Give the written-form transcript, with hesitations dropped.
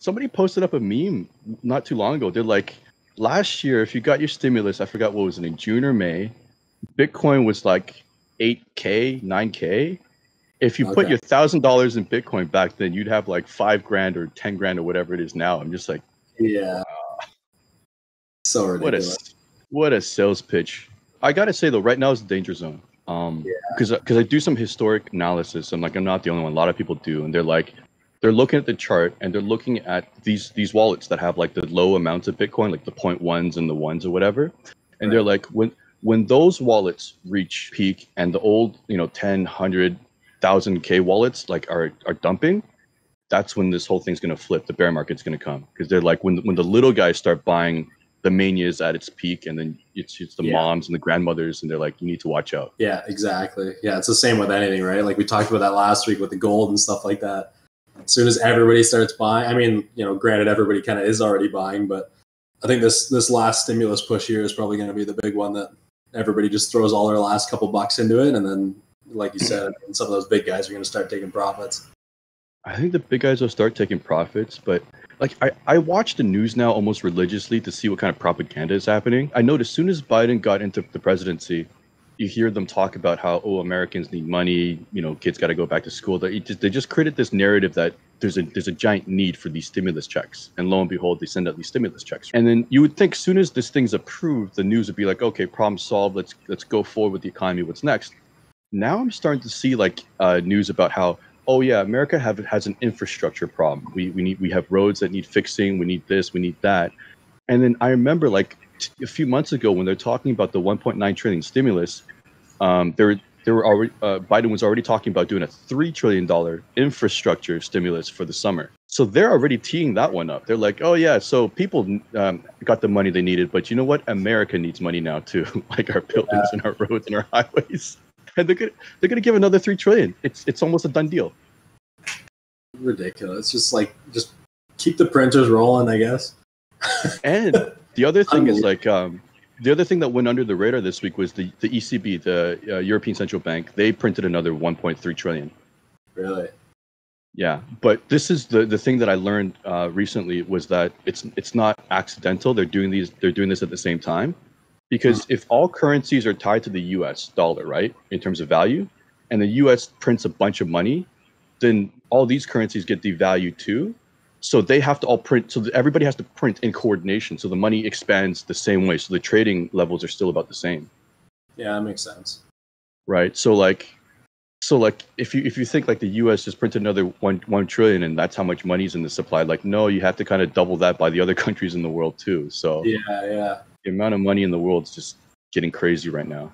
somebody posted up a meme not too long ago. They're like, last year, if you got your stimulus, I forgot what was it, in June or May, Bitcoin was like 8K, 9K. If you put Okay. your $1,000 in Bitcoin back then, you'd have like 5 grand or 10 grand or whatever it is now. I'm just like, Yeah. So ridiculous. what a sales pitch. I gotta say though, right now is a danger zone. Because I do some historic analysis. I'm like, I'm not the only one. A lot of people do, and they're looking at the chart and they're looking at these wallets that have like the low amounts of Bitcoin, like the 0.1s and the ones or whatever, and they're like, when those wallets reach peak and the old 10, 100,000 K wallets like are dumping, that's when this whole thing's gonna flip. The bear market's gonna come, because they're like, when the little guys start buying the manias at its peak, and then it's the moms and the grandmothers, and they're like, you need to watch out. Yeah, exactly. Yeah, it's the same with anything, right? Like we talked about that last week with the gold and stuff like that. As soon as everybody starts buying, I mean, granted, everybody kind of is already buying, but I think this last stimulus push here is probably going to be the big one that everybody just throws all their last couple bucks into it, and then, like you said, some of those big guys are going to start taking profits. I think the big guys will start taking profits, but like I watch the news now almost religiously to see what kind of propaganda is happening. I know as soon as Biden got into the presidency, you hear them talk about how, oh, Americans need money, kids got to go back to school. They just created this narrative that there's a giant need for these stimulus checks, and lo and behold, they send out these stimulus checks. And then you would think as soon as this thing's approved, the news would be like, okay, problem solved. Let's go forward with the economy. What's next? Now I'm starting to see like news about how, oh yeah, America has an infrastructure problem. We have roads that need fixing. We need this. We need that. And then I remember like a few months ago when they're talking about the 1.9 trillion stimulus, there were already Biden was already talking about doing a $3 trillion infrastructure stimulus for the summer. So they're already teeing that one up. They're like, oh yeah, so people got the money they needed, but you know what? America needs money now too, like our buildings and our roads and our highways. And they're gonna give another $3 trillion. It's almost a done deal. Ridiculous. Just keep the printers rolling, I guess. And the other thing is like the other thing that went under the radar this week was the ECB, the European Central Bank. They printed another 1.3 trillion. Really? Yeah, but this is the thing that I learned recently was that it's not accidental. They're doing this at the same time. Because if all currencies are tied to the US dollar, right, in terms of value, and the US prints a bunch of money, then all these currencies get devalued too. So they have to all print. So everybody has to print in coordination. So the money expands the same way. So the trading levels are still about the same. Yeah, that makes sense. Right. So like if you think like the US just printed another 1 trillion and that's how much money's in the supply, like no, you have to kind of double that by the other countries in the world too. So yeah. The amount of money in the world is just getting crazy right now.